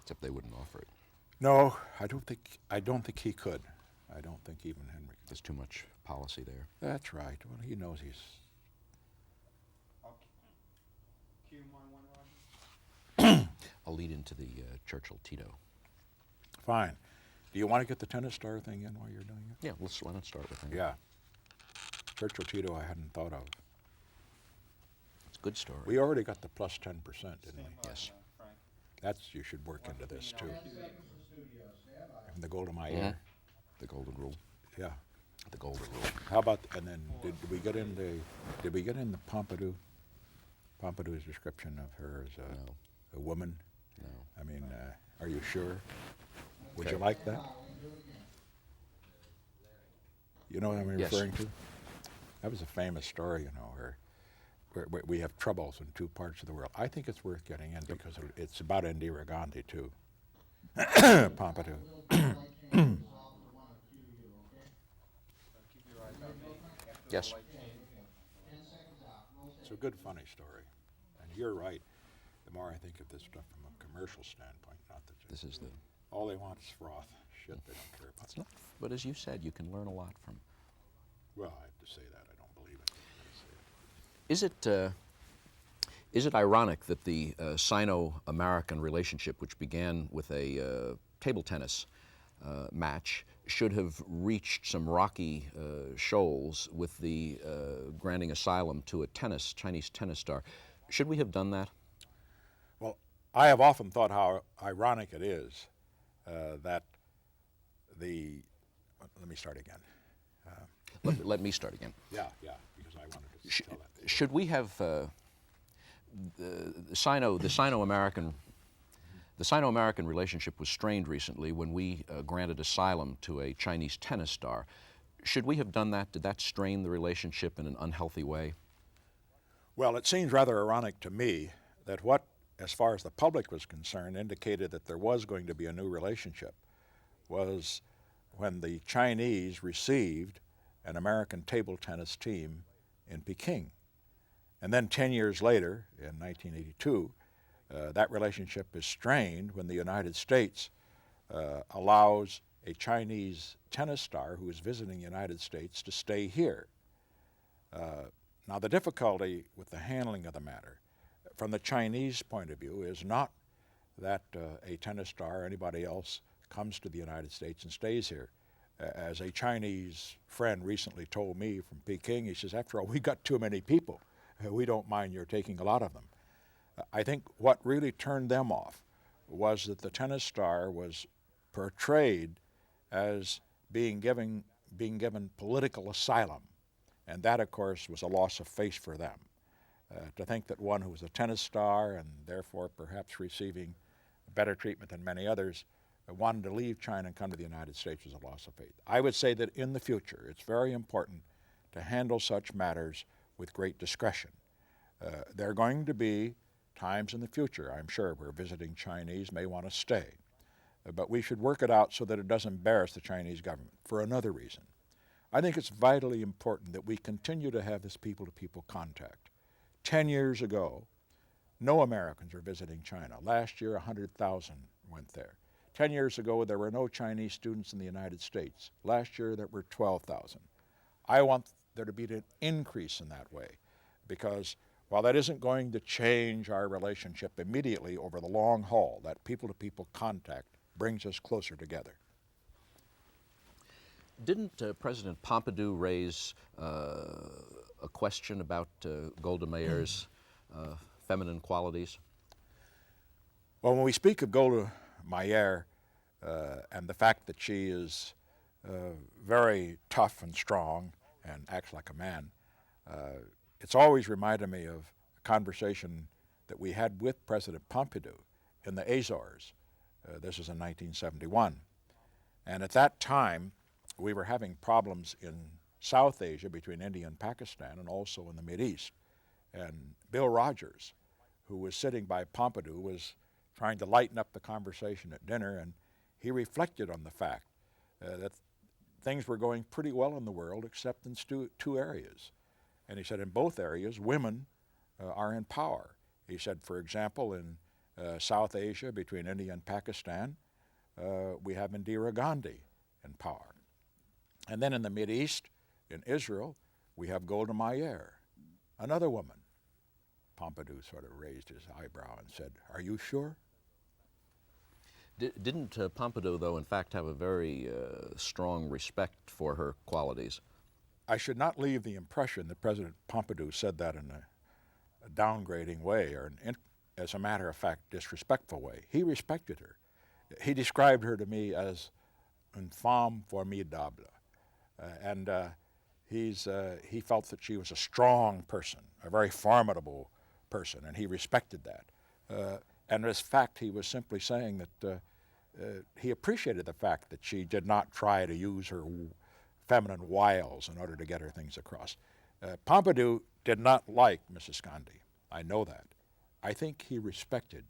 Except they wouldn't offer it. No, I don't think he could. I don't think even Henry could. There's too much policy there. That's right. Well, he knows he's... Cue my one, Roger. I'll lead into the Churchill-Tito. Fine. Do you want to get the tennis star thing in while you're doing it? Yeah, why not start with that? Yeah. Churchill-Tito I hadn't thought of. It's a good story. We already got the plus 10%, didn't we? Yes. Frank. That's, you should work into this too. And the golden my Mhm. ear. The golden rule. Yeah. The golden rule. How about, and then did we get in the Pompidou's description of her as No. a woman? No. I mean, are you sure? Would you Okay. like that? You know what I'm Yes. referring to? That was a famous story, you know, where we have troubles in two parts of the world. I think it's worth getting in because it's about Indira Gandhi too. Pompidou. Yes. It's a good, funny story. And you're right. The more I think of this stuff from a commercial standpoint, not that This is the... all they want is froth. Shit, they don't care about It's not, but as you said, you can learn a lot from... Well, I have to say that. I don't believe it. Is it ironic that the Sino-American relationship, which began with a table tennis match, should have reached some rocky shoals with the granting asylum to a Chinese tennis star? Should we have done that? Well, I have often thought how ironic it is that the... Let me start again. Let me start again. Yeah, because I wanted to tell that. Should we have the Sino-American relationship was strained recently when we granted asylum to a Chinese tennis star. Should we have done that? Did that strain the relationship in an unhealthy way? Well, it seems rather ironic to me that what, as far as the public was concerned, indicated that there was going to be a new relationship was when the Chinese received an American table tennis team in Peking. And then 10 years later, in 1982, that relationship is strained when the United States allows a Chinese tennis star who is visiting the United States to stay here. Now, the difficulty with the handling of the matter from the Chinese point of view is not that a tennis star or anybody else comes to the United States and stays here. As a Chinese friend recently told me from Peking, he says, after all, we got too many people. We don't mind your taking a lot of them. I think what really turned them off was that the tennis star was portrayed as being given political asylum. And that, of course, was a loss of face for them. To think that one who was a tennis star and therefore perhaps receiving better treatment than many others wanted to leave China and come to the United States was a loss of faith. I would say that in the future, it's very important to handle such matters with great discretion. There are going to be times in the future, I'm sure, where visiting Chinese may want to stay. But we should work it out so that it doesn't embarrass the Chinese government for another reason. I think it's vitally important that we continue to have this people-to-people contact. 10 years ago, no Americans were visiting China. Last year, 100,000 went there. 10 years ago, there were no Chinese students in the United States. Last year, there were 12,000. I want there to be an increase in that way, because while that isn't going to change our relationship immediately over the long haul, that people-to-people contact brings us closer together. Didn't President Pompidou raise a question about Golda Meir's feminine qualities? Well, when we speak of Golda Meir and the fact that she is very tough and strong and acts like a man, it's always reminded me of a conversation that we had with President Pompidou in the Azores. This was in 1971. And at that time, we were having problems in South Asia between India and Pakistan and also in the Mideast. And Bill Rogers, who was sitting by Pompidou, was trying to lighten up the conversation at dinner, and he reflected on the fact that things were going pretty well in the world except in two areas. And he said in both areas, women are in power. He said, for example, in South Asia, between India and Pakistan, we have Indira Gandhi in power. And then in the Mideast, in Israel, we have Golda Meir, another woman. Pompidou sort of raised his eyebrow and said, "Are you sure?" Didn't Pompidou, though, in fact, have a very strong respect for her qualities? I should not leave the impression that President Pompidou said that in a downgrading way or as a matter of fact, disrespectful way. He respected her. He described her to me as une femme formidable. He felt that she was a strong person, a very formidable person, and he respected that. And in fact, he was simply saying that he appreciated the fact that she did not try to use her feminine wiles in order to get her things across. Pompidou did not like Mrs. Gandhi. I know that. I think he respected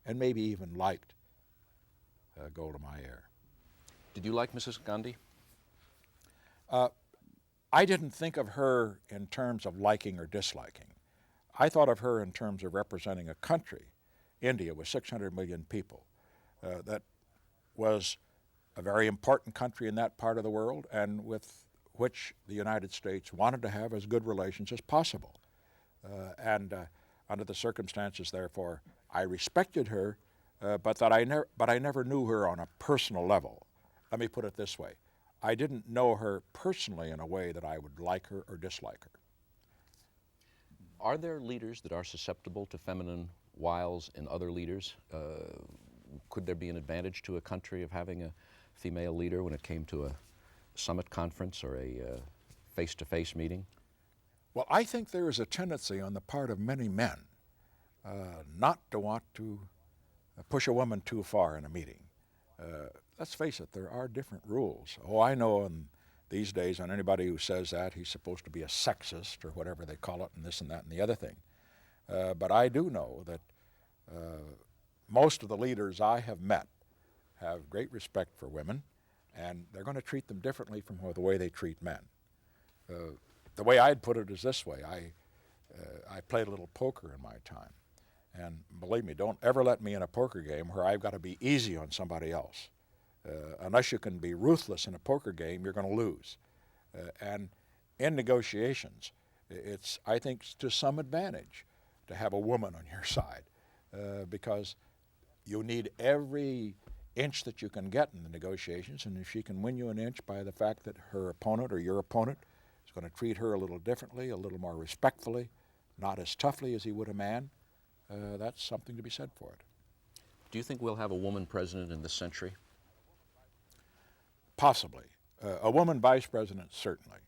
and maybe even liked Golda Meir. Did you like Mrs. Gandhi? I didn't think of her in terms of liking or disliking. I thought of her in terms of representing a country, India, with 600 million people, that was a very important country in that part of the world and with which the United States wanted to have as good relations as possible. Under the circumstances, therefore, I respected her, but I never knew her on a personal level. Let me put it this way. I didn't know her personally in a way that I would like her or dislike her. Are there leaders that are susceptible to feminine wiles in other leaders? Could there be an advantage to a country of having a female leader when it came to a summit conference or a face-to-face meeting? Well, I think there is a tendency on the part of many men not to want to push a woman too far in a meeting. Let's face it, there are different rules. Oh, I know in these days on anybody who says that, he's supposed to be a sexist or whatever they call it, and this and that and the other thing. But I do know that most of the leaders I have met have great respect for women, and they're going to treat them differently from the way they treat men. The way I'd put it is this way. I played a little poker in my time. And believe me, don't ever let me in a poker game where I've got to be easy on somebody else. Unless you can be ruthless in a poker game, you're going to lose. And in negotiations, it's, I think, to some advantage to have a woman on your side because you need every inch that you can get in the negotiations, and if she can win you an inch by the fact that her opponent or your opponent is going to treat her a little differently, a little more respectfully, not as toughly as he would a man, that's something to be said for it. Do you think we'll have a woman president in this century? Possibly. A woman vice president, certainly.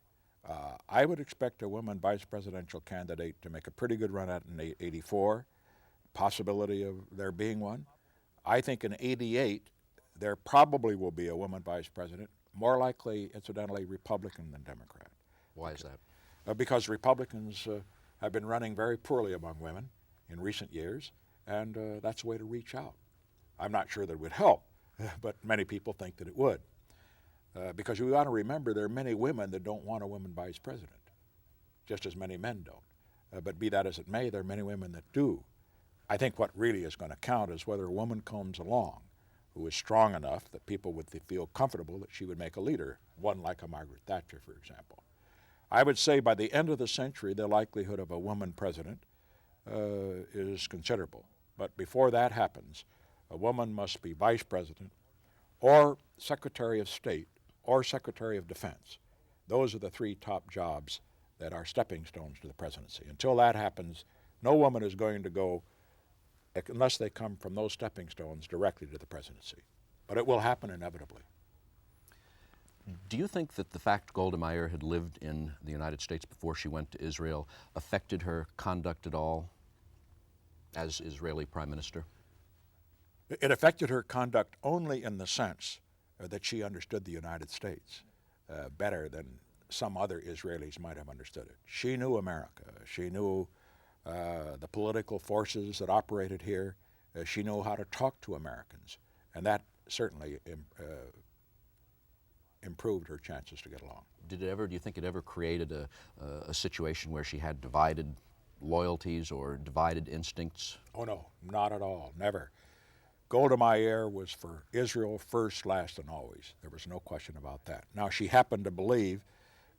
I would expect a woman vice presidential candidate to make a pretty good run at it in '84, possibility of there being one. I think in '88, there probably will be a woman vice president, more likely, incidentally, Republican than Democrat. Why is that? Because Republicans have been running very poorly among women in recent years, and that's a way to reach out. I'm not sure that it would help, but many people think that it would. Because we ought to remember there are many women that don't want a woman vice president, just as many men don't. But be that as it may, there are many women that do. I think what really is going to count is whether a woman comes along who is strong enough that people would feel comfortable that she would make a leader, one like a Margaret Thatcher, for example. I would say by the end of the century, the likelihood of a woman president is considerable. But before that happens, a woman must be vice president or secretary of state or secretary of defense. Those are the three top jobs that are stepping stones to the presidency. Until that happens, no woman is going to go, unless they come from those stepping stones, directly to the presidency. But it will happen inevitably. Do you think that the fact Golda Meir had lived in the United States before she went to Israel affected her conduct at all as Israeli Prime Minister? It affected her conduct only in the sense that she understood the United States better than some other Israelis might have understood it. She knew America. She knew the political forces that operated here. She knew how to talk to Americans, and that certainly improved her chances to get along. Do you think it ever created a situation where she had divided loyalties or divided instincts? Oh no, not at all, never. Golda Meir was for Israel first, last, and always. There was no question about that. Now, she happened to believe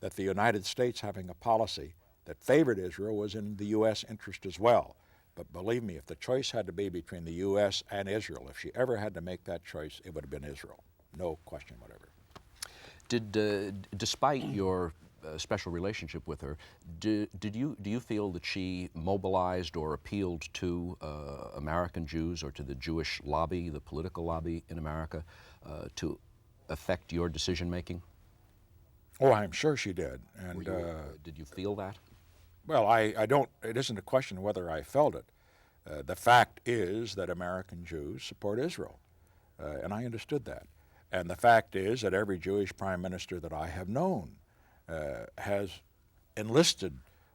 that the United States having a policy that favored Israel was in the U.S. interest as well. But believe me, if the choice had to be between the U.S. and Israel, if she ever had to make that choice, it would have been Israel. No question whatever. Despite your special relationship with her, do you feel that she mobilized or appealed to American Jews or to the Jewish lobby, the political lobby in America, to affect your decision making? Oh, I'm sure she did. And did you feel that? well, I don't. It isn't a question of whether I felt it. The fact is that American Jews support Israel, and I understood that. And the fact is that every Jewish prime minister that I have known has enlisted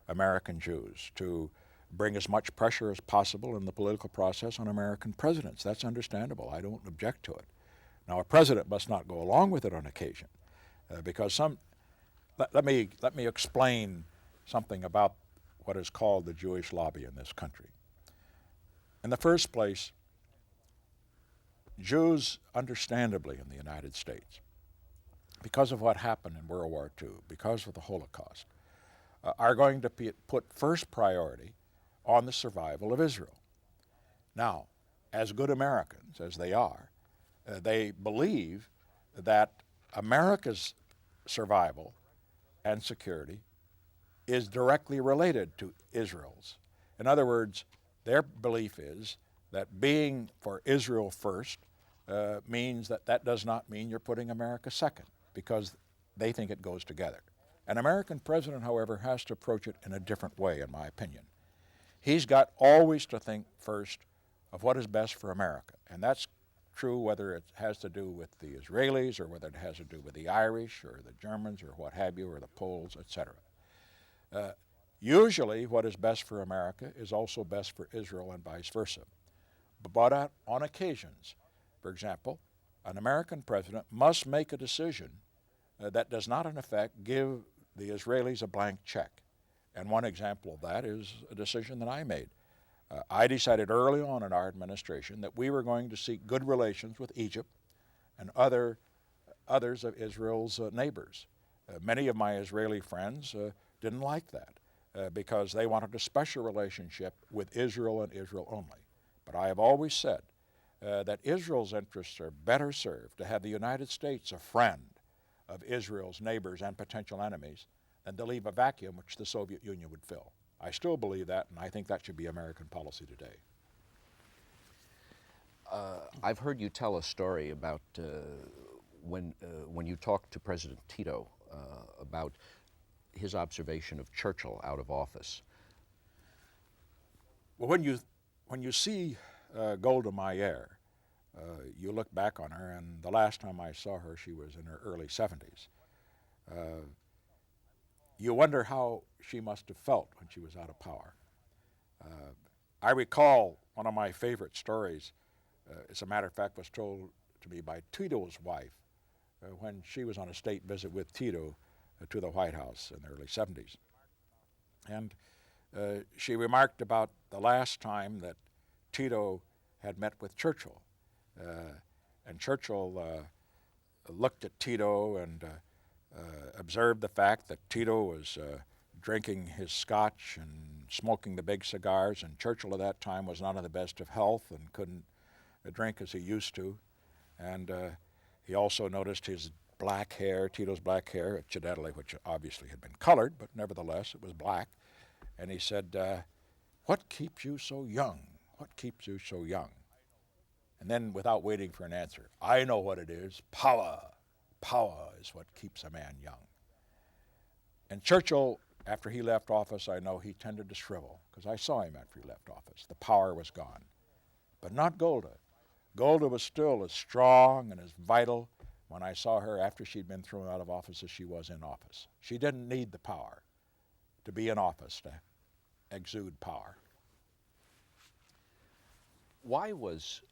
American Jews to bring as much pressure as possible in the political process on American presidents. That's understandable. I don't object to it. Now, a president must not go along with it on occasion, because let me explain something about what is called the Jewish lobby in this country. In the first place, Jews, understandably in the United States, because of what happened in World War II, because of the Holocaust, are going to put first priority on the survival of Israel. Now, as good Americans as they are, they believe that America's survival and security is directly related to Israel's. In other words, their belief is that being for Israel first means that does not mean you're putting America second, because they think it goes together. An American president, however, has to approach it in a different way, in my opinion. He's got always to think first of what is best for America, and that's true whether it has to do with the Israelis or whether it has to do with the Irish or the Germans or what have you, or the Poles, etc. Usually what is best for America is also best for Israel and vice versa. But on occasions, for example, an American president must make a decision that does not in effect give the Israelis a blank check. And one example of that is a decision that I made. I decided early on in our administration that we were going to seek good relations with Egypt and others of Israel's neighbors. Many of my Israeli friends didn't like that because they wanted a special relationship with Israel and Israel only. But I have always said that Israel's interests are better served to have the United States a friend of Israel's neighbors and potential enemies than to leave a vacuum which the Soviet Union would fill. I still believe that, and I think that should be American policy today. I've heard you tell a story about when you talked to President Tito about his observation of Churchill out of office. Well, when you see Golda Meir, you look back on her, and the last time I saw her, she was in her early 70s. You wonder how she must have felt when she was out of power. I recall one of my favorite stories, as a matter of fact, was told to me by Tito's wife when she was on a state visit with Tito to the White House in the early 70s. And she remarked about the last time that Tito had met with Churchill. And Churchill looked at Tito and observed the fact that Tito was drinking his scotch and smoking the big cigars, and Churchill at that time was not in the best of health and couldn't drink as he used to. And he also noticed his black hair, Tito's black hair, incidentally, which obviously had been colored, but nevertheless it was black. And he said, "What keeps you so young? What keeps you so young?" And then, without waiting for an answer, "I know what it is. Power. Power is what keeps a man young." And Churchill, after he left office, I know he tended to shrivel, because I saw him after he left office. The power was gone. But not Golda. Golda was still as strong and as vital when I saw her after she'd been thrown out of office as she was in office. She didn't need the power to be in office, to exude power. Why was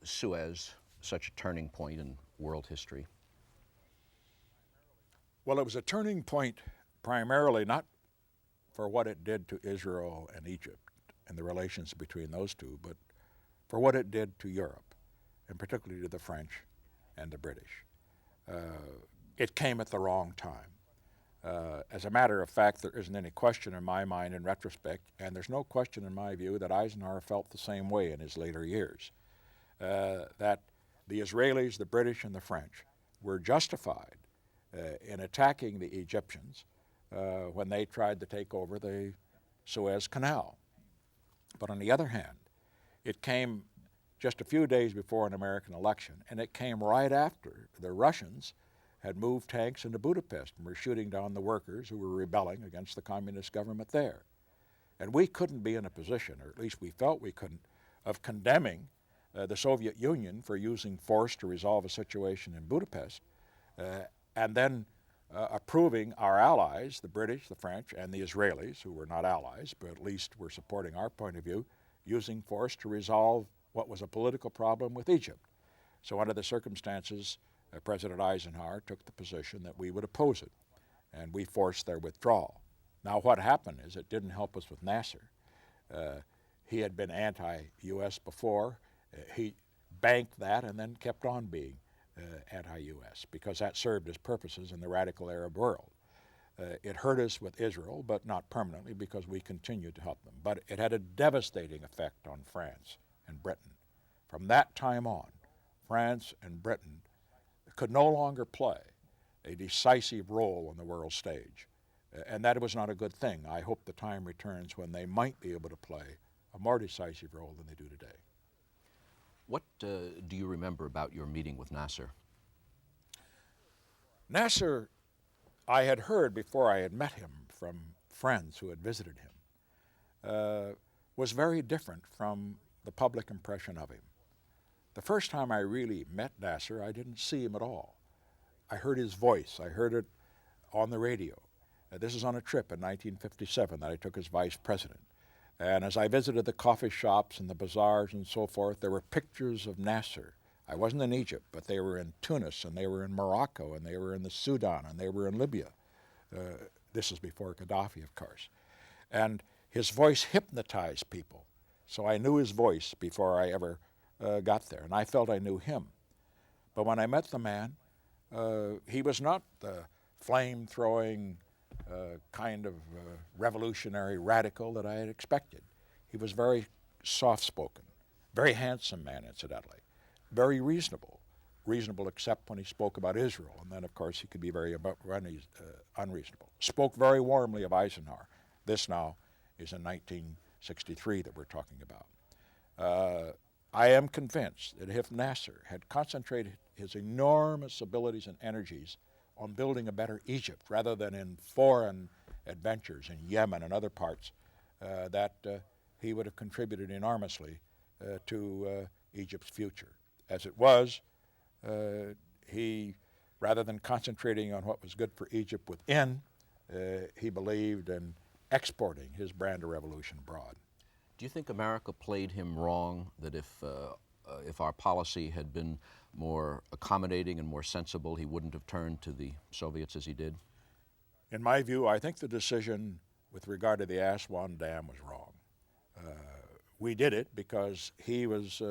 Suez such a turning point in world history? Well, it was a turning point primarily not for what it did to Israel and Egypt and the relations between those two, but for what it did to Europe, and particularly to the French and the British. It came at the wrong time. As a matter of fact, there isn't any question in my mind in retrospect, and there's no question in my view that Eisenhower felt the same way in his later years, that the Israelis, the British, and the French were justified in attacking the Egyptians when they tried to take over the Suez Canal. But on the other hand, it came just a few days before an American election, and it came right after the Russians had moved tanks into Budapest and were shooting down the workers who were rebelling against the communist government there. And we couldn't be in a position, or at least we felt we couldn't, of condemning the Soviet Union for using force to resolve a situation in Budapest, and then approving our allies, the British, the French, and the Israelis, who were not allies, but at least were supporting our point of view, using force to resolve what was a political problem with Egypt. So under the circumstances, President Eisenhower took the position that we would oppose it, and we forced their withdrawal. Now what happened is it didn't help us with Nasser. He had been anti-U.S. before. He banked that and then kept on being anti-U.S. because that served his purposes in the radical Arab world. It hurt us with Israel, but not permanently because we continued to help them. But it had a devastating effect on France and Britain. From that time on, France and Britain could no longer play a decisive role on the world stage. And that was not a good thing. I hope the time returns when they might be able to play a more decisive role than they do today. What do you remember about your meeting with Nasser? Nasser, I had heard before I had met him from friends who had visited him, was very different from the public impression of him. The first time I really met Nasser, I didn't see him at all. I heard his voice. I heard it on the radio. This is on a trip in 1957 that I took as vice president. And as I visited the coffee shops and the bazaars and so forth, there were pictures of Nasser. I wasn't in Egypt, but they were in Tunis, and they were in Morocco, and they were in the Sudan, and they were in Libya. This is before Gaddafi, of course. And his voice hypnotized people. So I knew his voice before I ever got there, and I felt I knew him. But when I met the man, he was not the flame-throwing kind of revolutionary radical that I had expected. He was very soft-spoken, very handsome man, incidentally, very reasonable except when he spoke about Israel, and then, of course, he could be very unreasonable. Spoke very warmly of Eisenhower. This now is in 1963 that we're talking about. I am convinced that if Nasser had concentrated his enormous abilities and energies on building a better Egypt rather than in foreign adventures in Yemen and other parts, that he would have contributed enormously to Egypt's future. As it was, he, rather than concentrating on what was good for Egypt within, he believed in exporting his brand of revolution abroad. Do you think America played him wrong, that if our policy had been more accommodating and more sensible, he wouldn't have turned to the Soviets as he did? In my view, I think the decision with regard to the Aswan Dam was wrong. We did it because he was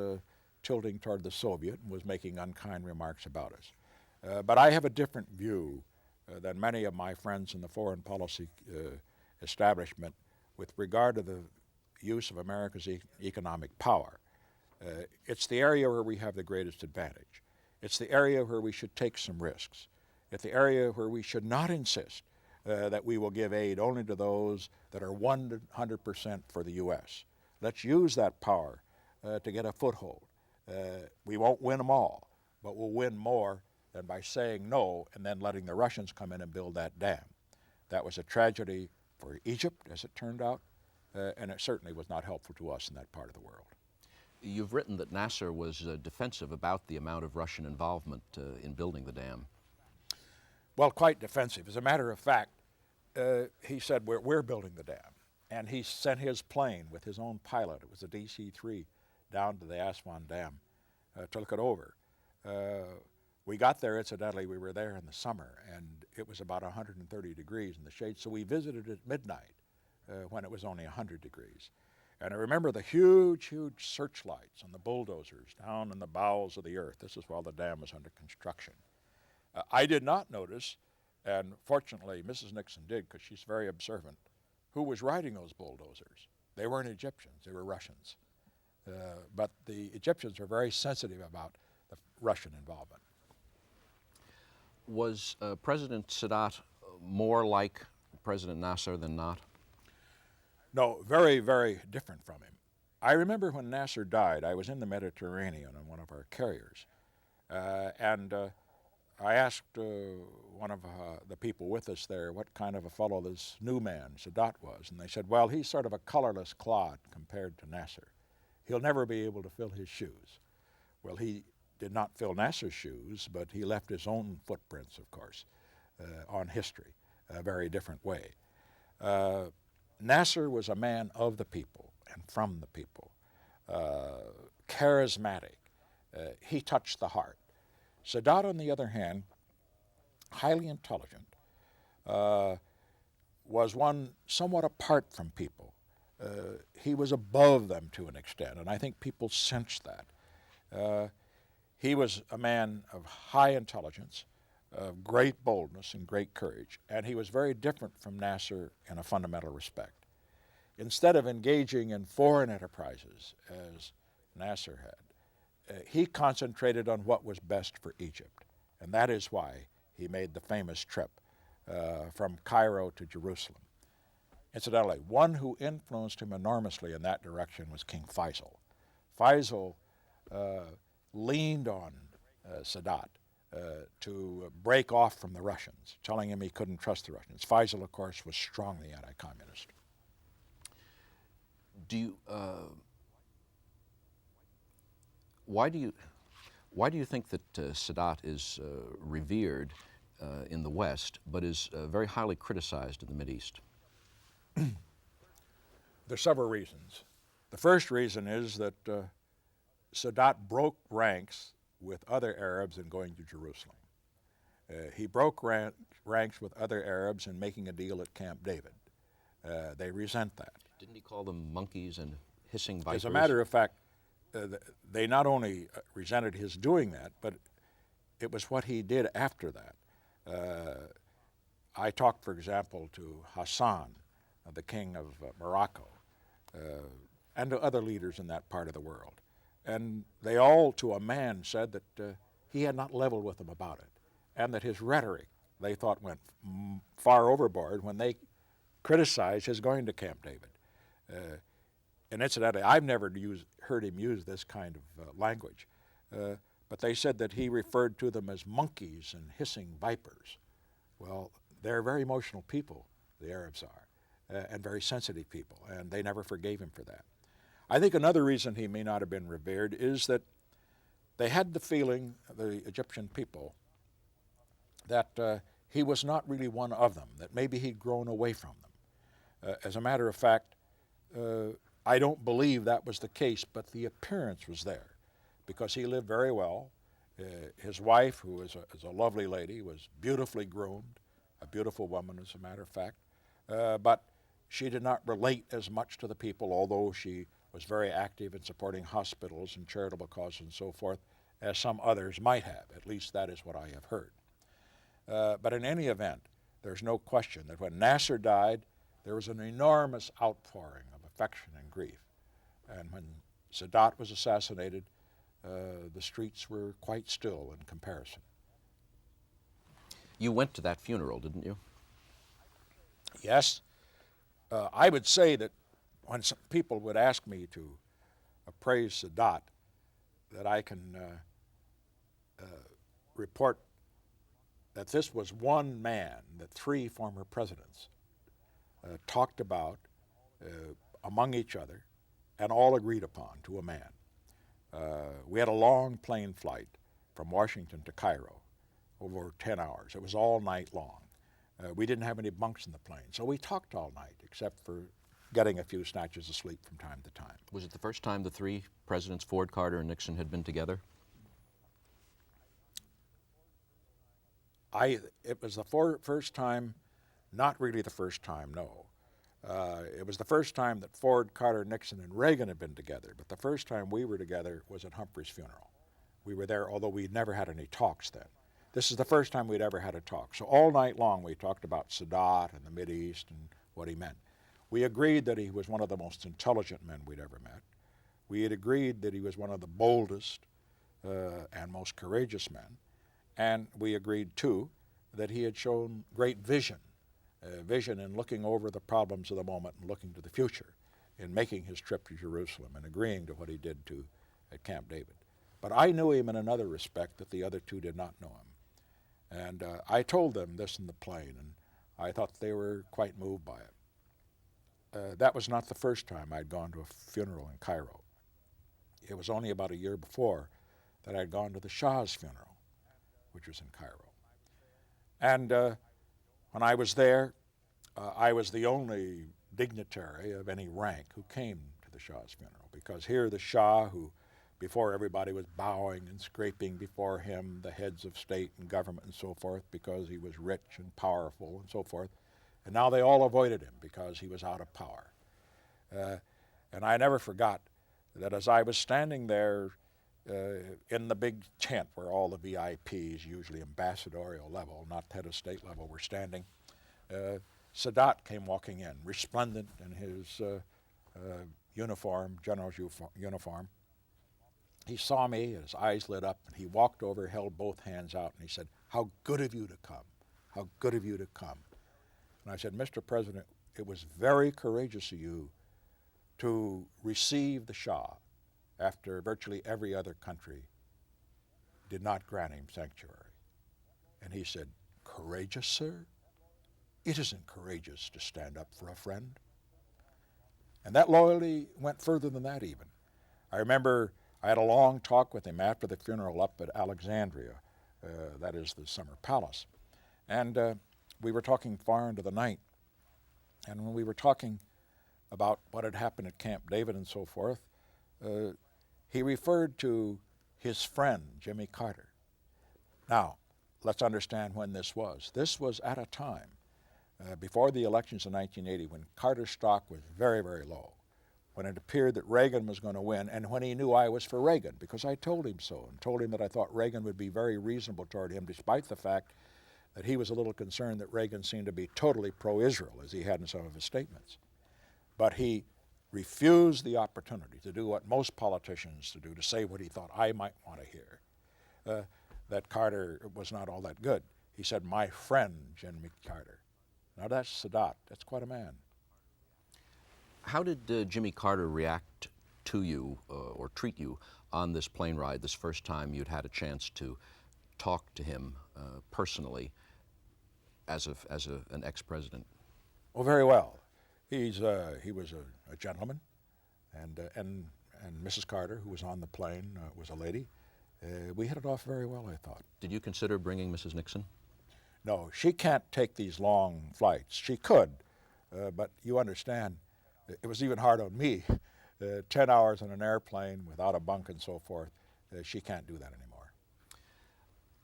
tilting toward the Soviet and was making unkind remarks about us. But I have a different view than many of my friends in the foreign policy establishment with regard to the use of America's economic power. It's the area where we have the greatest advantage. It's the area where we should take some risks. It's the area where we should not insist that we will give aid only to those that are 100% for the U.S. Let's use that power to get a foothold. We won't win them all, but we'll win more than by saying no and then letting the Russians come in and build that dam. That was a tragedy for Egypt, as it turned out, and it certainly was not helpful to us in that part of the world. You've written that Nasser was defensive about the amount of Russian involvement in building the dam. Well, quite defensive. As a matter of fact, he said, we're building the dam. And he sent his plane with his own pilot, it was a DC-3, down to the Aswan Dam to look it over. We got there, incidentally, we were there in the summer, and it was about 130 degrees in the shade, so we visited at midnight. when it was only 100 degrees. And I remember the huge searchlights on the bulldozers down in the bowels of the earth. This is while the dam was under construction. I did not notice, and fortunately Mrs. Nixon did because she's very observant, who was riding those bulldozers. They weren't Egyptians, they were Russians. But the Egyptians were very sensitive about the Russian involvement. Was President Sadat more like President Nasser than not? No, very, very different from him. I remember when Nasser died, I was in the Mediterranean on one of our carriers. And I asked one of the people with us there what kind of a fellow this new man, Sadat, was. And they said, well, he's sort of a colorless clod compared to Nasser. He'll never be able to fill his shoes. Well, he did not fill Nasser's shoes, but he left his own footprints, of course, on history, a very different way. Nasser was a man of the people and from the people, charismatic. He touched the heart. Sadat, on the other hand, highly intelligent, was one somewhat apart from people. He was above them to an extent, and I think people sensed that. He was a man of high intelligence, of great boldness and great courage, and he was very different from Nasser in a fundamental respect. Instead of engaging in foreign enterprises, as Nasser had, he concentrated on what was best for Egypt, and that is why he made the famous trip from Cairo to Jerusalem. Incidentally, one who influenced him enormously in that direction was King Faisal. Faisal leaned on Sadat to break off from the Russians, telling him he couldn't trust the Russians. Faisal, of course, was strongly anti-communist. Why do you think that Sadat is revered in the West, but is very highly criticized in the Mideast? There's several reasons. The first reason is that Sadat broke ranks with other Arabs in going to Jerusalem. He broke ranks with other Arabs in making a deal at Camp David. They resent that. Didn't he call them monkeys and hissing vipers? As a matter of fact, they not only resented his doing that, but it was what he did after that. I talked, for example, to Hassan, the king of Morocco, and to other leaders in that part of the world. And they all, to a man, said that he had not leveled with them about it, and that his rhetoric, they thought, went far overboard when they criticized his going to Camp David. And incidentally, I've never heard him use this kind of language, but they said that he referred to them as monkeys and hissing vipers. Well, they're very emotional people, the Arabs are, and very sensitive people, and they never forgave him for that. I think another reason he may not have been revered is that they had the feeling, the Egyptian people, that he was not really one of them, that maybe he'd grown away from them. As a matter of fact, I don't believe that was the case, but the appearance was there, because he lived very well. His wife, who is a lovely lady, was beautifully groomed, a beautiful woman, as a matter of fact, but she did not relate as much to the people, although she was very active in supporting hospitals and charitable causes and so forth, as some others might have. At least that is what I have heard. But in any event, there's no question that when Nasser died, there was an enormous outpouring of affection and grief. And when Sadat was assassinated, the streets were quite still in comparison. You went to that funeral, didn't you? Yes. I would say that when some people would ask me to praise Sadat, that I can report that this was one man that three former presidents talked about among each other and all agreed upon to a man. We had a long plane flight from Washington to Cairo, over 10 hours. It was all night long. We didn't have any bunks in the plane, so we talked all night, except for getting a few snatches of sleep from time to time. Was it the first time the three presidents, Ford, Carter, and Nixon, had been together? It was the first time, not really the first time, no. It was the first time that Ford, Carter, Nixon, and Reagan had been together, but the first time we were together was at Humphrey's funeral. We were there, although we'd never had any talks then. This is the first time we'd ever had a talk. So all night long we talked about Sadat and the Mideast and what he meant. We agreed that he was one of the most intelligent men we'd ever met. We had agreed that he was one of the boldest and most courageous men. And we agreed, too, that he had shown great vision, vision in looking over the problems of the moment and looking to the future, in making his trip to Jerusalem and agreeing to what he did at Camp David. But I knew him in another respect that the other two did not know him. And I told them this in the plane, and I thought they were quite moved by it. That was not the first time I'd gone to a funeral in Cairo. It was only about a year before that I'd gone to the Shah's funeral, which was in Cairo. And when I was there, I was the only dignitary of any rank who came to the Shah's funeral, because here the Shah, who before everybody was bowing and scraping before him, the heads of state and government and so forth, because he was rich and powerful and so forth, and now they all avoided him because he was out of power. And I never forgot that as I was standing there in the big tent where all the VIPs, usually ambassadorial level, not head of state level, were standing, Sadat came walking in, resplendent in his uniform, general's uniform. He saw me, and his eyes lit up, and he walked over, held both hands out, and he said, "How good of you to come. How good of you to come." And I said, "Mr. President, it was very courageous of you to receive the Shah after virtually every other country did not grant him sanctuary." And he said, "Courageous, sir? It isn't courageous to stand up for a friend." And that loyalty went further than that even. I remember I had a long talk with him after the funeral up at Alexandria, that is the Summer Palace. And we were talking far into the night. And when we were talking about what had happened at Camp David and so forth, he referred to his friend, Jimmy Carter. Now, let's understand when this was. This was at a time, before the elections in 1980, when Carter's stock was very, very low, when it appeared that Reagan was going to win, and when he knew I was for Reagan, because I told him so, and told him that I thought Reagan would be very reasonable toward him, despite the fact that he was a little concerned that Reagan seemed to be totally pro-Israel, as he had in some of his statements. But he refused the opportunity to do what most politicians do, to say what he thought I might want to hear, that Carter was not all that good. He said, "My friend, Jimmy Carter." Now that's Sadat. That's quite a man. How did Jimmy Carter react to you or treat you on this plane ride, this first time you'd had a chance to talk to him personally as an ex-president? Oh, very well. He was a gentleman, and Mrs. Carter, who was on the plane, was a lady. We hit it off very well, I thought. Did you consider bringing Mrs. Nixon? No, she can't take these long flights. She could, but you understand, it was even hard on me. 10 hours on an airplane without a bunk and so forth, she can't do that anymore.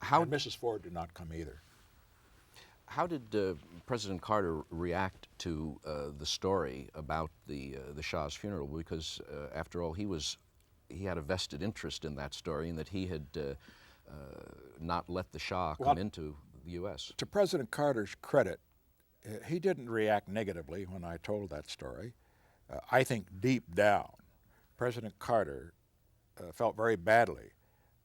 And Mrs. Ford did not come either. How did President Carter react to the story about the Shah's funeral? Because after all, he had a vested interest in that story, and that he had not let the Shah come into the U.S. To President Carter's credit, he didn't react negatively when I told that story. I think deep down, President Carter felt very badly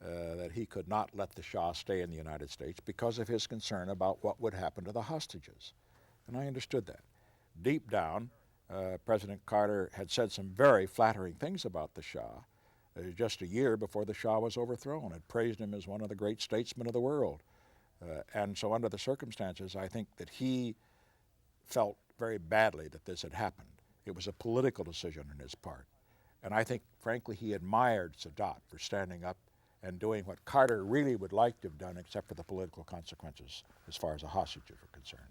that he could not let the Shah stay in the United States because of his concern about what would happen to the hostages. And I understood that. Deep down, President Carter had said some very flattering things about the Shah just a year before the Shah was overthrown, had praised him as one of the great statesmen of the world. And so under the circumstances, I think that he felt very badly that this had happened. It was a political decision on his part. And I think, frankly, he admired Sadat for standing up and doing what Carter really would like to have done, except for the political consequences as far as the hostages were concerned.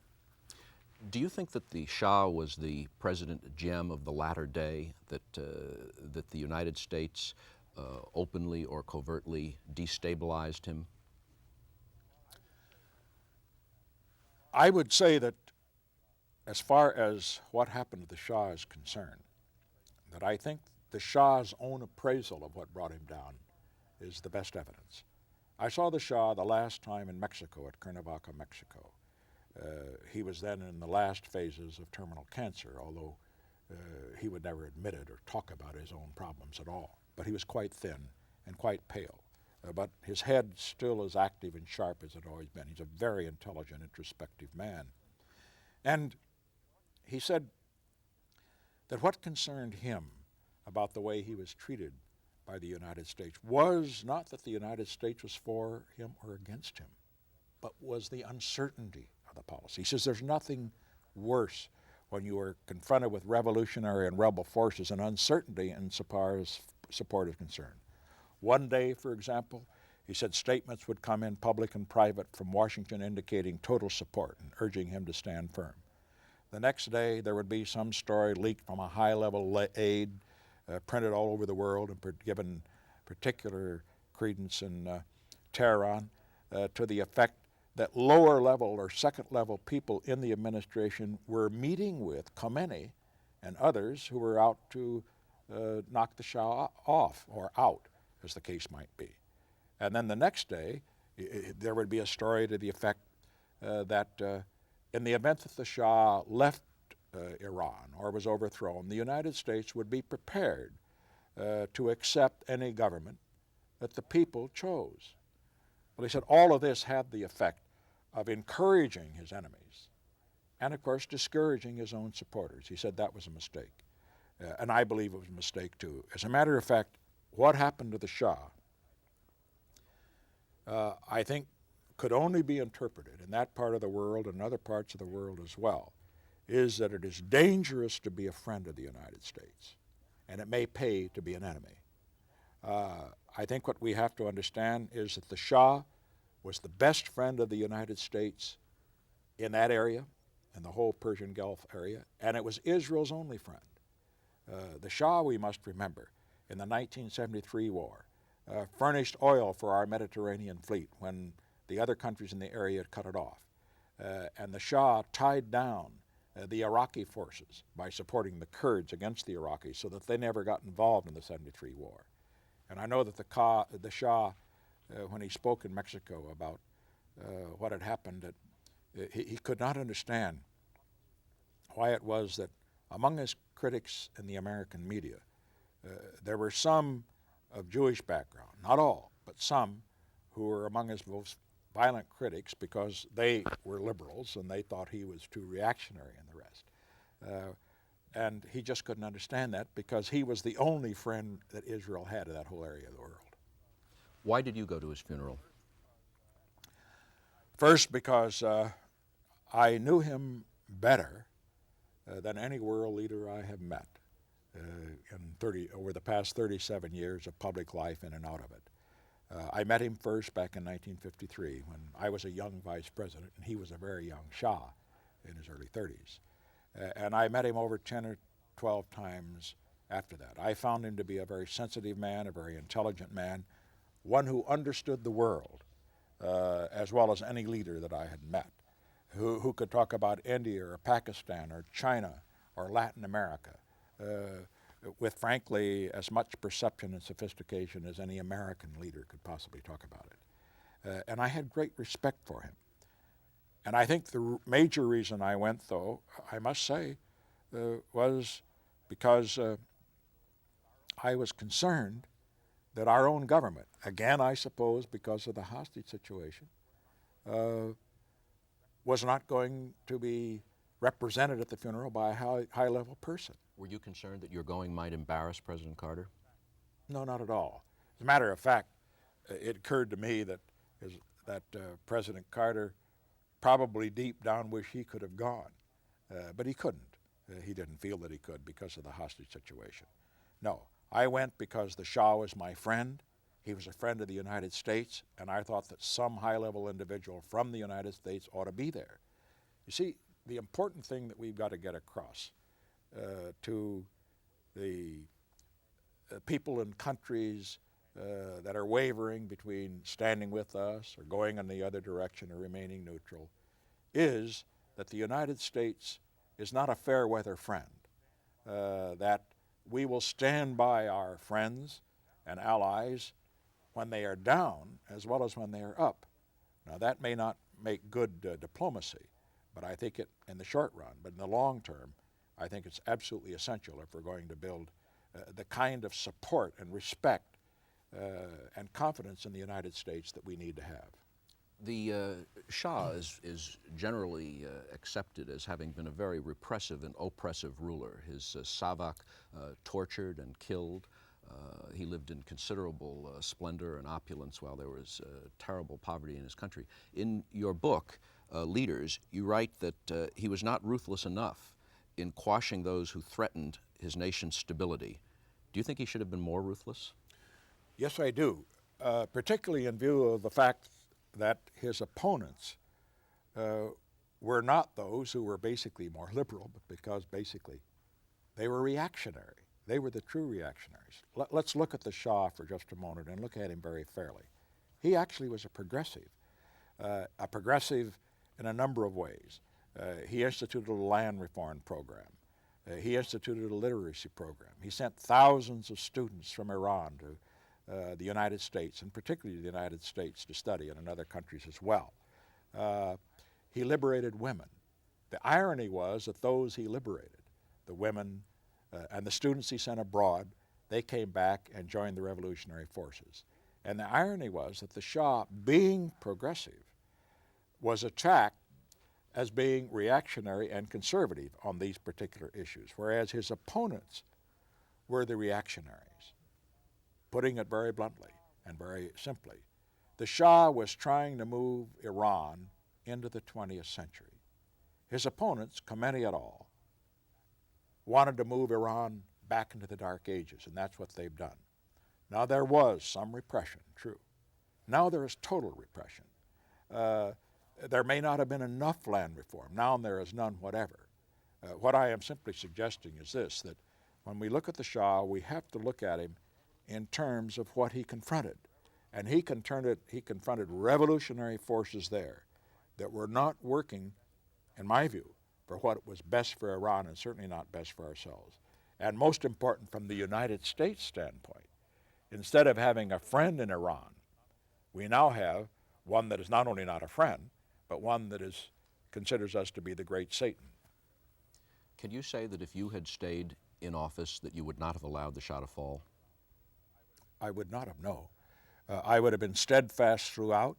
Do you think that the Shah was the president gem of the latter day, that the United States openly or covertly destabilized him? I would say that as far as what happened to the Shah is concerned, that I think the Shah's own appraisal of what brought him down is the best evidence. I saw the Shah the last time in Mexico, at Cuernavaca, Mexico. He was then in the last phases of terminal cancer, although he would never admit it or talk about his own problems at all. But he was quite thin and quite pale. But his head still as active and sharp as it had always been. He's a very intelligent, introspective man. And he said that what concerned him about the way he was treated by the United States was not that the United States was for him or against him, but was the uncertainty of the policy. He says there's nothing worse when you are confronted with revolutionary and rebel forces and uncertainty insofar as support is concerned. One day, for example, he said statements would come in, public and private, from Washington indicating total support and urging him to stand firm. The next day, there would be some story leaked from a high-level aide, printed all over the world and given particular credence in Tehran, to the effect that lower-level or second-level people in the administration were meeting with Khomeini and others who were out to knock the Shah off, or out, as the case might be. And then the next day, there would be a story to the effect that in the event that the Shah left Iran or was overthrown, the United States would be prepared to accept any government that the people chose. Well, he said all of this had the effect of encouraging his enemies and, of course, discouraging his own supporters. He said that was a mistake. And I believe it was a mistake, too. As a matter of fact, what happened to the Shah, I think, could only be interpreted in that part of the world and other parts of the world as well, is that it is dangerous to be a friend of the United States, and it may pay to be an enemy. I think what we have to understand is that the Shah was the best friend of the United States in that area, in the whole Persian Gulf area, and it was Israel's only friend. The Shah, we must remember, in the 1973 war, furnished oil for our Mediterranean fleet when the other countries in the area had cut it off. And the Shah tied down the Iraqi forces by supporting the Kurds against the Iraqis so that they never got involved in the 73 war. And I know that the Shah, when he spoke in Mexico about what had happened, that he could not understand why it was that among his critics in the American media, there were some of Jewish background, not all, but some who were among his most violent critics because they were liberals and they thought he was too reactionary and the rest. And he just couldn't understand that because he was the only friend that Israel had in that whole area of the world. Why did you go to his funeral? First, because I knew him better than any world leader I have met over the past 37 years of public life in and out of it. I met him first back in 1953 when I was a young vice president and he was a very young Shah in his early 30s. And I met him over 10 or 12 times after that. I found him to be a very sensitive man, a very intelligent man, one who understood the world as well as any leader that I had met, who could talk about India or Pakistan or China or Latin America with, frankly, as much perception and sophistication as any American leader could possibly talk about it. And I had great respect for him. And I think the major reason I went, though, I must say, was because I was concerned that our own government, again, I suppose, because of the hostage situation, was not going to be represented at the funeral by a high-level person. Were you concerned that your going might embarrass President Carter? No, not at all. As a matter of fact, it occurred to me that President Carter probably deep down wished he could have gone, but he couldn't. He didn't feel that he could because of the hostage situation. No, I went because the Shah was my friend. He was a friend of the United States, and I thought that some high-level individual from the United States ought to be there. You see, the important thing that we've got to get across to the people in countries that are wavering between standing with us or going in the other direction or remaining neutral is that the United States is not a fair weather friend, that we will stand by our friends and allies when they are down as well as when they are up. Now, that may not make good diplomacy, but I think it in the short run, but in the long term, I think it's absolutely essential if we're going to build the kind of support and respect and confidence in the United States that we need to have. The Shah is generally accepted as having been a very repressive and oppressive ruler. His Savak tortured and killed. He lived in considerable splendor and opulence while there was terrible poverty in his country. In your book, Leaders, you write that he was not ruthless enough in quashing those who threatened his nation's stability. Do you think he should have been more ruthless? Yes, I do, particularly in view of the fact that his opponents were not those who were basically more liberal, but because basically they were reactionary. They were the true reactionaries. Let's look at the Shah for just a moment and look at him very fairly. He actually was a progressive in a number of ways. He instituted a land reform program. He instituted a literacy program. He sent thousands of students from Iran to the United States, and particularly the United States, to study, and in other countries as well. He liberated women. The irony was that those he liberated, the women and the students he sent abroad, they came back and joined the revolutionary forces. And the irony was that the Shah, being progressive, was attacked as being reactionary and conservative on these particular issues, whereas his opponents were the reactionaries. Putting it very bluntly and very simply, the Shah was trying to move Iran into the 20th century. His opponents, Khomeini et al., wanted to move Iran back into the Dark Ages, and that's what they've done. Now, there was some repression, true. Now there is total repression. There may not have been enough land reform. Now there is none whatever. What I am simply suggesting is this, that when we look at the Shah, we have to look at him in terms of what he confronted. And he confronted revolutionary forces there that were not working, in my view, for what was best for Iran and certainly not best for ourselves. And most important from the United States standpoint, instead of having a friend in Iran, we now have one that is not only not a friend, but one that considers us to be the great Satan. Can you say that if you had stayed in office that you would not have allowed the Shah to fall? I would not have, no. I would have been steadfast throughout.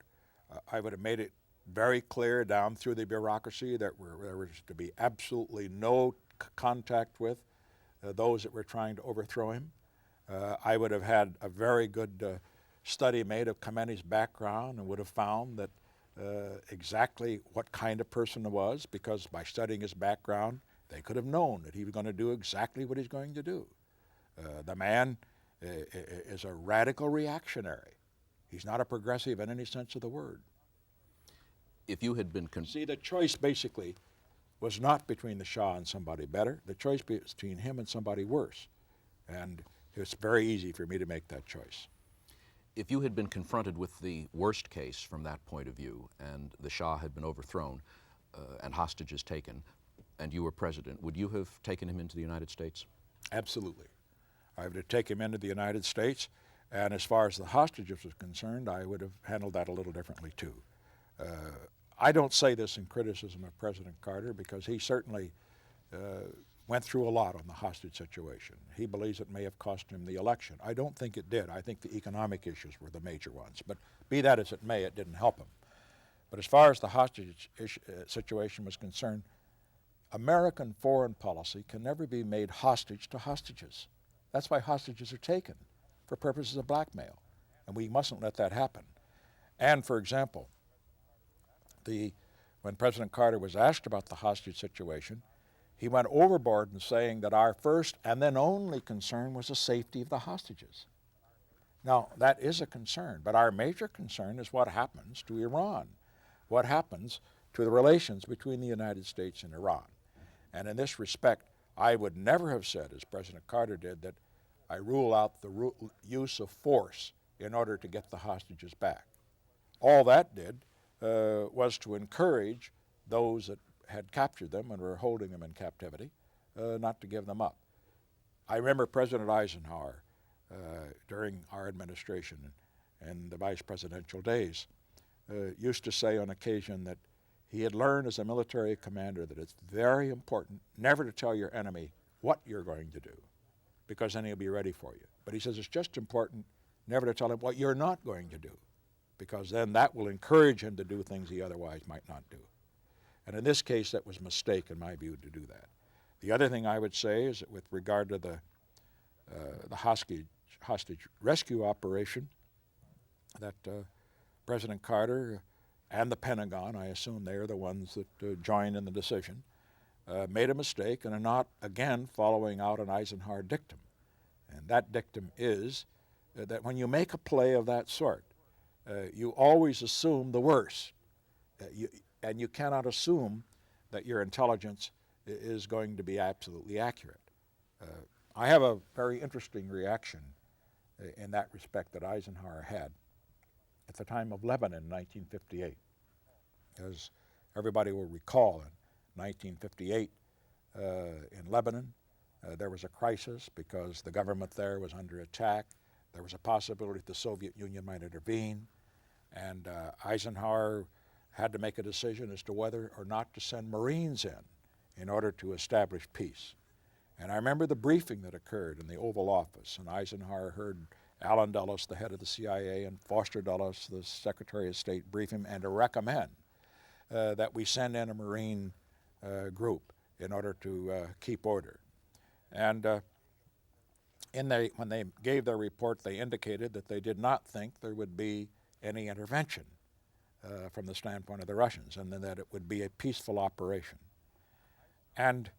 I would have made it very clear down through the bureaucracy that there was to be absolutely no contact with those that were trying to overthrow him. I would have had a very good study made of Khomeini's background and would have found that exactly what kind of person he was, because by studying his background, they could have known that he was going to do exactly what he's going to do. The man is a radical reactionary. He's not a progressive in any sense of the word. If you had been See, the choice basically was not between the Shah and somebody better. The choice was between him and somebody worse. And it's very easy for me to make that choice. If you had been confronted with the worst case from that point of view, and the Shah had been overthrown and hostages taken, and you were president, would you have taken him into the United States? Absolutely. I would have taken him into the United States, and as far as the hostages was concerned, I would have handled that a little differently too. I don't say this in criticism of President Carter, because he certainly went through a lot on the hostage situation. He believes it may have cost him the election. I don't think it did. I think the economic issues were the major ones. But be that as it may, it didn't help him. But as far as the hostage situation was concerned, American foreign policy can never be made hostage to hostages. That's why hostages are taken, for purposes of blackmail. And we mustn't let that happen. And for example, when President Carter was asked about the hostage situation, he went overboard in saying that our first and then only concern was the safety of the hostages. Now, that is a concern, but our major concern is what happens to Iran, what happens to the relations between the United States and Iran. And in this respect, I would never have said, as President Carter did, that I rule out the use of force in order to get the hostages back. All that did was to encourage those that had captured them and were holding them in captivity, not to give them up. I remember President Eisenhower during our administration and the vice presidential days used to say on occasion that he had learned as a military commander that it's very important never to tell your enemy what you're going to do, because then he'll be ready for you. But he says it's just important never to tell him what you're not going to do, because then that will encourage him to do things he otherwise might not do. And in this case, that was a mistake, in my view, to do that. The other thing I would say is that with regard to the hostage rescue operation, that President Carter and the Pentagon, I assume they are the ones that joined in the decision, made a mistake and are not, again, following out an Eisenhower dictum. And that dictum is that when you make a play of that sort, you always assume the worst. And you cannot assume that your intelligence is going to be absolutely accurate. I have a very interesting reaction in that respect that Eisenhower had at the time of Lebanon in 1958. As everybody will recall, in 1958 in Lebanon, there was a crisis because the government there was under attack. There was a possibility the Soviet Union might intervene, and Eisenhower had to make a decision as to whether or not to send Marines in order to establish peace. And I remember the briefing that occurred in the Oval Office, and Eisenhower heard Allen Dulles, the head of the CIA, and Foster Dulles, the Secretary of State, brief him and to recommend that we send in a Marine group in order to keep order. And when they gave their report, they indicated that they did not think there would be any intervention from the standpoint of the Russians, and then that it would be a peaceful operation. And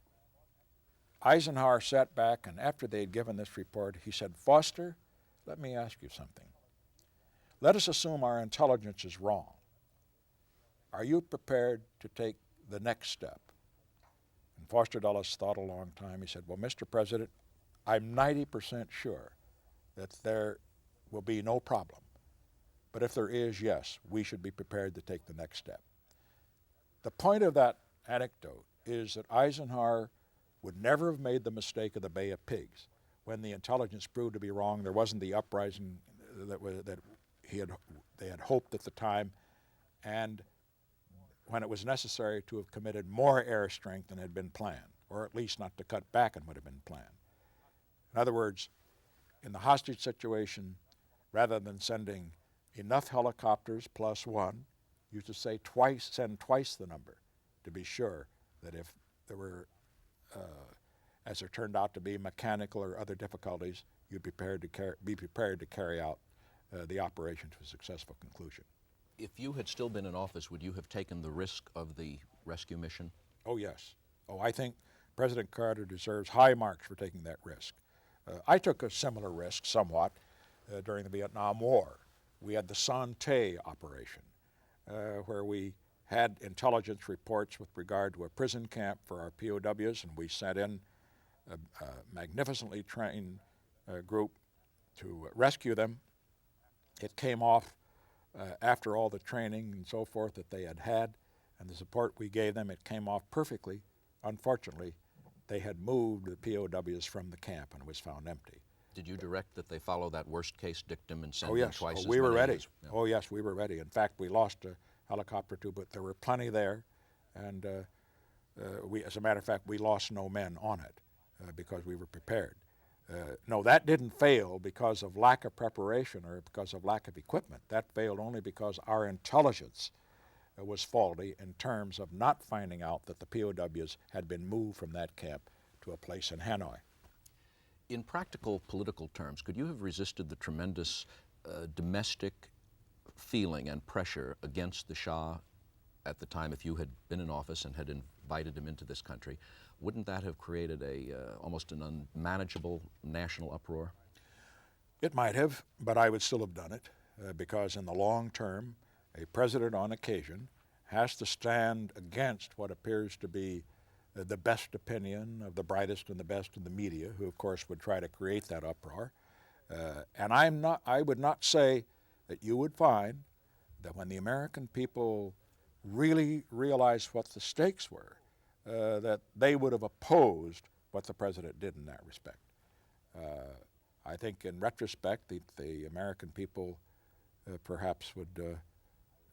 Eisenhower sat back, and after they had given this report, he said, "Foster, let me ask you something. Let us assume our intelligence is wrong. Are you prepared to take the next step?" And Foster Dulles thought a long time. He said, "Well, Mr. President, I'm 90% sure that there will be no problem. But if there is, yes, we should be prepared to take the next step." The point of that anecdote is that Eisenhower would never have made the mistake of the Bay of Pigs. When the intelligence proved to be wrong, there wasn't the uprising that they had hoped at the time, and when it was necessary to have committed more air strength than had been planned, or at least not to cut back on what had been planned. In other words, in the hostage situation, rather than sending enough helicopters plus one, you should say send twice the number to be sure that if there were, as there turned out to be, mechanical or other difficulties, you'd be prepared to carry out the operation to a successful conclusion. If you had still been in office, would you have taken the risk of the rescue mission? Oh, yes. Oh, I think President Carter deserves high marks for taking that risk. I took a similar risk somewhat during the Vietnam War. We had the Son Tay operation, where we had intelligence reports with regard to a prison camp for our POWs, and we sent in a magnificently trained group to rescue them. It came off after all the training and so forth that they had and the support we gave them. It came off perfectly. Unfortunately, they had moved the POWs from the camp and it was found empty. Did you direct that they follow that worst-case dictum and send Oh, in yes. twice as We were many ready. as- yeah. Oh, yes, we were ready. In fact, we lost a helicopter too, but there were plenty there. And as a matter of fact, we lost no men on it because we were prepared. No, that didn't fail because of lack of preparation or because of lack of equipment. That failed only because our intelligence was faulty in terms of not finding out that the POWs had been moved from that camp to a place in Hanoi. In practical political terms, could you have resisted the tremendous domestic feeling and pressure against the Shah at the time if you had been in office and had invited him into this country? Wouldn't that have created almost an unmanageable national uproar? It might have, but I would still have done it because in the long term, a president on occasion has to stand against what appears to be the best opinion of the brightest and the best in the media, who of course would try to create that uproar. And I would not say that you would find that when the American people really realized what the stakes were, that they would have opposed what the president did in that respect. I think in retrospect, the American people perhaps would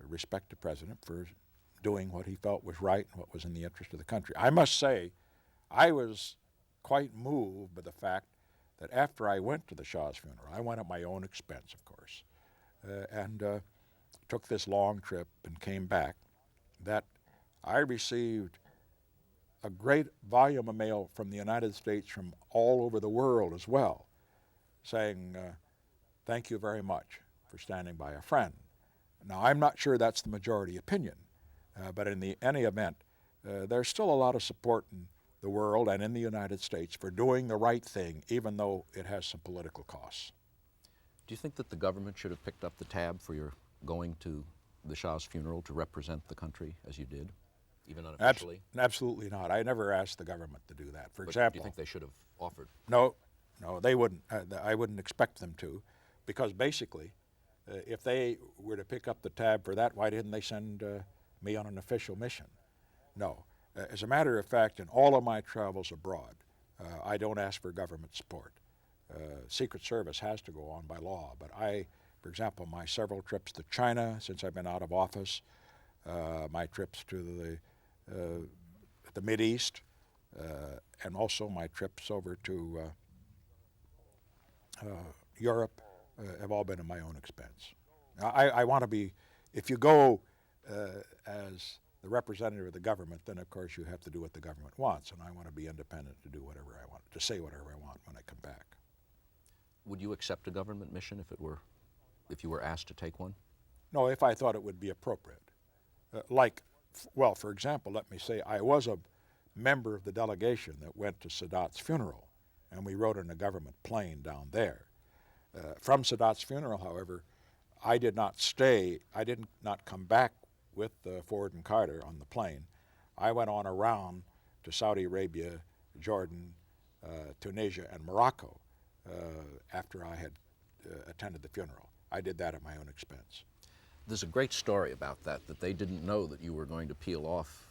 respect the president for doing what he felt was right and what was in the interest of the country. I must say, I was quite moved by the fact that after I went to the Shah's funeral, I went at my own expense, of course, and took this long trip and came back, that I received a great volume of mail from the United States from all over the world as well, saying, thank you very much for standing by a friend. Now, I'm not sure that's the majority opinion, but in any event, there's still a lot of support in the world and in the United States for doing the right thing, even though it has some political costs. Do you think that the government should have picked up the tab for your going to the Shah's funeral to represent the country as you did, even unofficially? Absolutely not. I never asked the government to do that. For But example, do you think they should have offered? No, they wouldn't. I wouldn't expect them to, because basically, if they were to pick up the tab for that, why didn't they send me on an official mission? No. As a matter of fact, in all of my travels abroad, I don't ask for government support. Secret Service has to go on by law, but for example, my several trips to China since I've been out of office, my trips to the Mideast, and also my trips over to Europe have all been at my own expense. I want to be, if you go as the representative of the government, then of course you have to do what the government wants, and I want to be independent to do whatever I want, to say whatever I want when I come back. Would you accept a government mission if you were asked to take one? No, if I thought it would be appropriate. For example, let me say, I was a member of the delegation that went to Sadat's funeral, and we rode in a government plane down there. From Sadat's funeral, however, I did not stay, I did not come back with Ford and Carter on the plane. I went on around to Saudi Arabia, Jordan, Tunisia, and Morocco after I had attended the funeral. I did that at my own expense. There's a great story about that they didn't know that you were going to peel off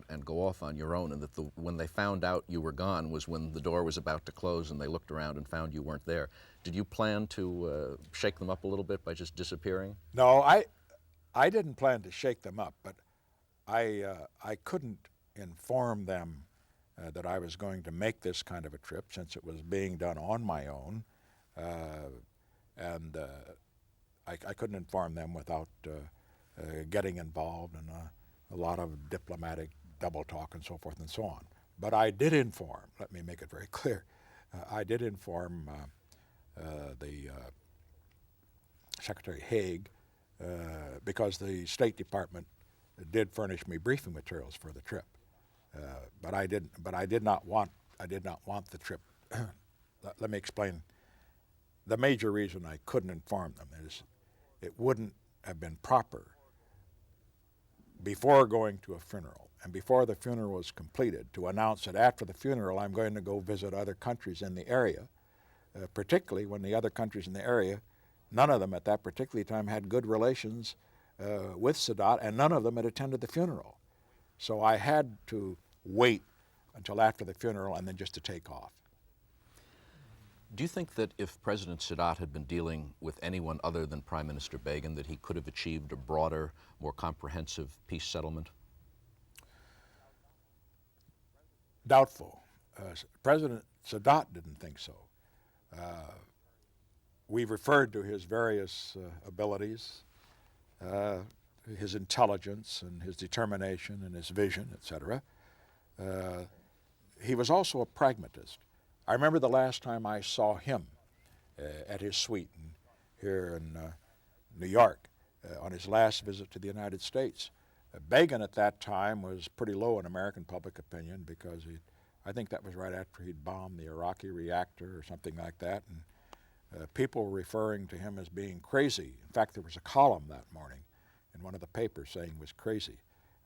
and go off on your own, and that when they found out you were gone was when the door was about to close and they looked around and found you weren't there. Did you plan to shake them up a little bit by just disappearing? No, I didn't plan to shake them up, but I couldn't inform them that I was going to make this kind of a trip since it was being done on my own, and I couldn't inform them without getting involved in a lot of diplomatic double talk and so forth and so on. But I did inform, let me make it very clear, I did inform the Secretary Haig, because the State Department did furnish me briefing materials for the trip. But I did not want the trip. Let me explain. The major reason I couldn't inform them is it wouldn't have been proper before going to a funeral and before the funeral was completed to announce that after the funeral I'm going to go visit other countries in the area, particularly when the other countries in the area, none of them at that particular time had good relations with Sadat, and none of them had attended the funeral. So I had to wait until after the funeral and then just to take off. Do you think that if President Sadat had been dealing with anyone other than Prime Minister Begin, that he could have achieved a broader, more comprehensive peace settlement? Doubtful. President Sadat didn't think so. We referred to his various abilities, his intelligence and his determination and his vision, etc. He was also a pragmatist. I remember the last time I saw him at his suite here in New York on his last visit to the United States. Begin at that time was pretty low in American public opinion because I think that was right after he'd bombed the Iraqi reactor or something like that, and people were referring to him as being crazy. In fact, there was a column that morning in one of the papers saying he was crazy.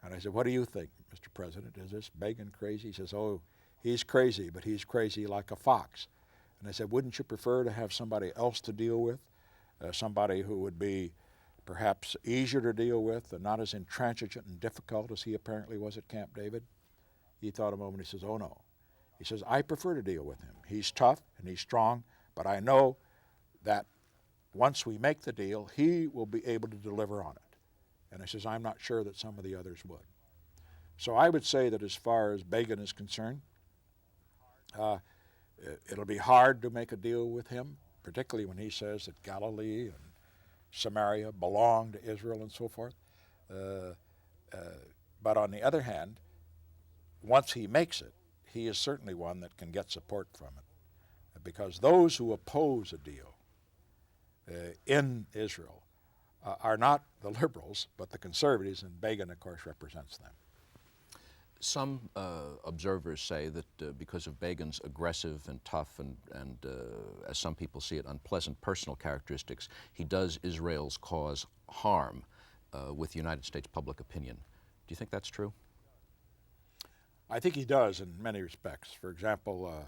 And I said, what do you think, Mr. President? Is this Begin crazy? He says, oh, he's crazy, but he's crazy like a fox. And I said, wouldn't you prefer to have somebody else to deal with, somebody who would be perhaps easier to deal with and not as intransigent and difficult as he apparently was at Camp David? he thought a moment, he says, oh no. He says, I prefer to deal with him. He's tough and he's strong, but I know that once we make the deal, he will be able to deliver on it. And he says, I'm not sure that some of the others would. So I would say that as far as Begin is concerned, it'll be hard to make a deal with him, particularly when he says that Galilee and Samaria belong to Israel and so forth. But on the other hand, once he makes it, he is certainly one that can get support from it. Because those who oppose a deal in Israel are not the liberals, but the conservatives, and Begin, of course, represents them. Some observers say that because of Begin's aggressive and tough and as some people see it, unpleasant personal characteristics, he does Israel's cause harm with United States public opinion. Do you think that's true? I think he does in many respects. For example,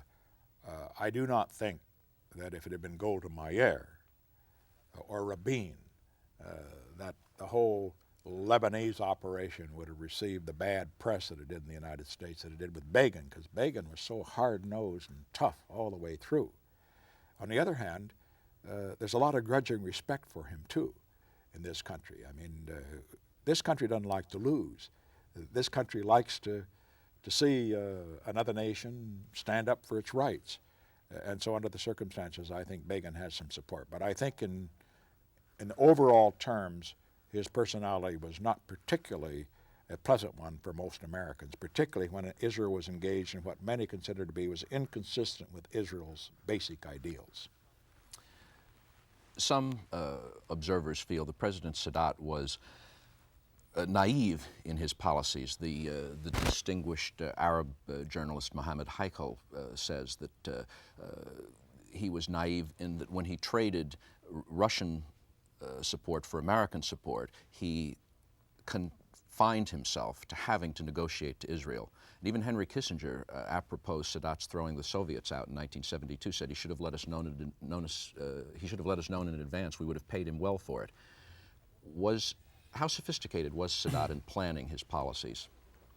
I do not think that if it had been Golda Meir or Rabin, that the whole Lebanese operation would have received the bad press that it did in the United States that it did with Begin, because Begin was so hard-nosed and tough all the way through. On the other hand, there's a lot of grudging respect for him too in this country. I mean, this country doesn't like to lose. This country likes to see another nation stand up for its rights. And so under the circumstances, I think Begin has some support. But I think in overall terms, his personality was not particularly a pleasant one for most Americans, particularly when Israel was engaged in what many considered to be was inconsistent with Israel's basic ideals. Some observers feel that President Sadat was naive in his policies. The distinguished Arab journalist Mohammed Haikal says that he was naive in that when he traded Russian support for American support, he confined himself to having to negotiate to Israel. And even Henry Kissinger, apropos Sadat's throwing the Soviets out in 1972, said he should have let us know in advance. We would have paid him well for it. How sophisticated was Sadat in planning his policies,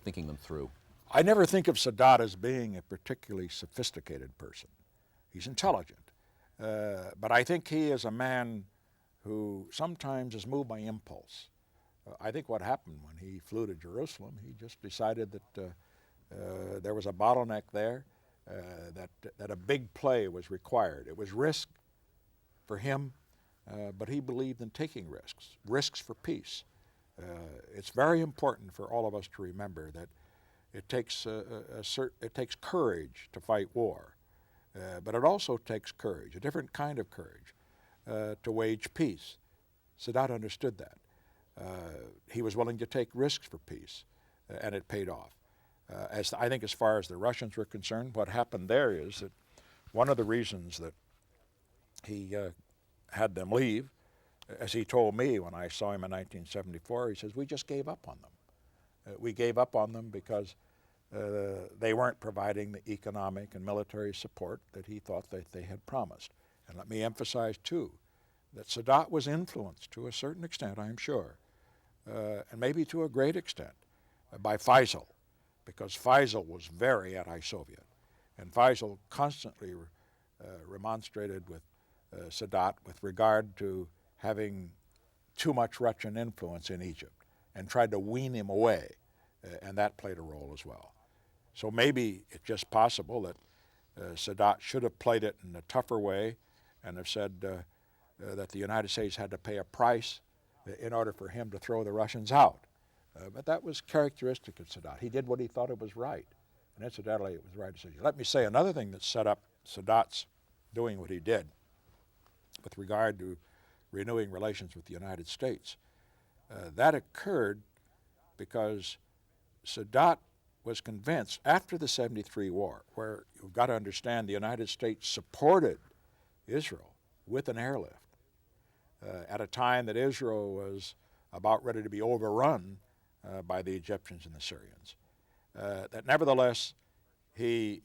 thinking them through? I never think of Sadat as being a particularly sophisticated person. He's intelligent, but I think he is a man who sometimes is moved by impulse. I think what happened when he flew to Jerusalem, he just decided that there was a bottleneck there, that a big play was required. It was risk for him, but he believed in taking risks for peace. It's very important for all of us to remember that it takes courage to fight war, but it also takes courage, a different kind of courage, to wage peace. Sadat understood that. He was willing to take risks for peace, and it paid off. I think as far as the Russians were concerned, what happened there is that one of the reasons that he had them leave, as he told me when I saw him in 1974, he says, we just gave up on them. We gave up on them because they weren't providing the economic and military support that he thought that they had promised. And let me emphasize, too, that Sadat was influenced to a certain extent, I'm sure, and maybe to a great extent, by Faisal, because Faisal was very anti-Soviet. And Faisal constantly remonstrated with Sadat with regard to having too much Russian influence in Egypt and tried to wean him away, and that played a role as well. So maybe it's just possible that Sadat should have played it in a tougher way and have said that the United States had to pay a price in order for him to throw the Russians out. But that was characteristic of Sadat. He did what he thought it was right, and incidentally, it was the right decision. Let me say another thing that set up Sadat's doing what he did with regard to renewing relations with the United States. That occurred because Sadat was convinced after the 73 war, where you've got to understand the United States supported Israel with an airlift at a time that Israel was about ready to be overrun by the Egyptians and the Syrians. That nevertheless, he,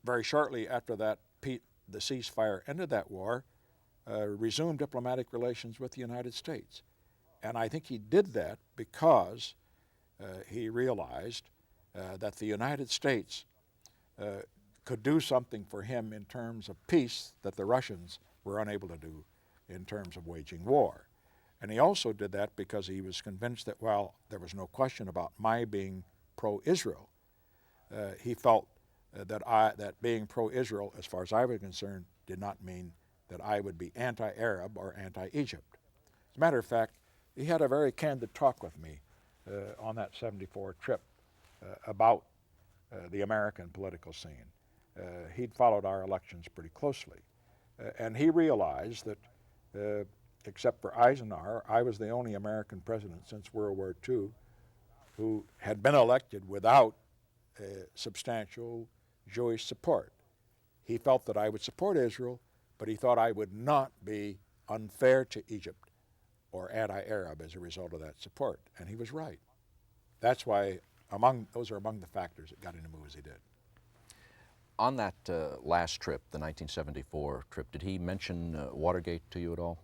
very shortly after that, the ceasefire ended that war, resumed diplomatic relations with the United States. And I think he did that because he realized that the United States could do something for him in terms of peace that the Russians were unable to do in terms of waging war. And he also did that because he was convinced that while there was no question about my being pro-Israel, he felt that being pro-Israel, as far as I was concerned, did not mean that I would be anti-Arab or anti-Egypt. As a matter of fact, he had a very candid talk with me on that '74 trip about the American political scene. He'd followed our elections pretty closely. And he realized that, except for Eisenhower, I was the only American president since World War II who had been elected without substantial Jewish support. He felt that I would support Israel, but he thought I would not be unfair to Egypt or anti-Arab as a result of that support. And he was right. That's why those are among the factors that got him to move as he did. On that last trip, the 1974 trip, did he mention Watergate to you at all?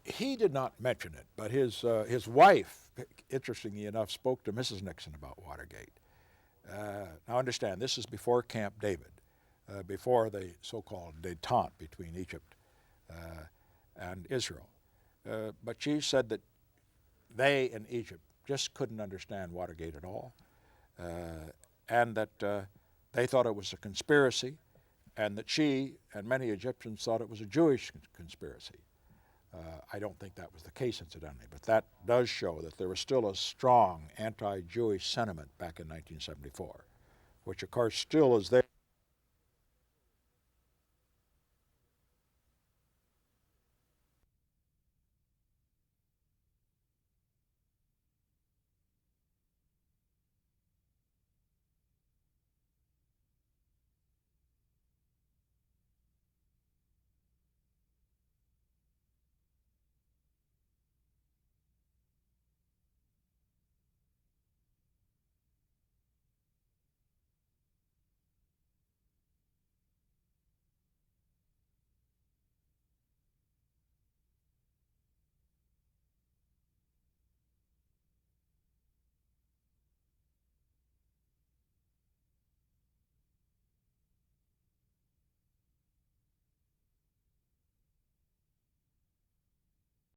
He did not mention it, but his wife, interestingly enough, spoke to Mrs. Nixon about Watergate. Now understand, this is before Camp David, before the so-called détente between Egypt and Israel. But she said that they in Egypt just couldn't understand Watergate at all, and that they thought it was a conspiracy, and that she and many Egyptians thought it was a Jewish conspiracy. I don't think that was the case, incidentally, but that does show that there was still a strong anti-Jewish sentiment back in 1974, which of course still is there.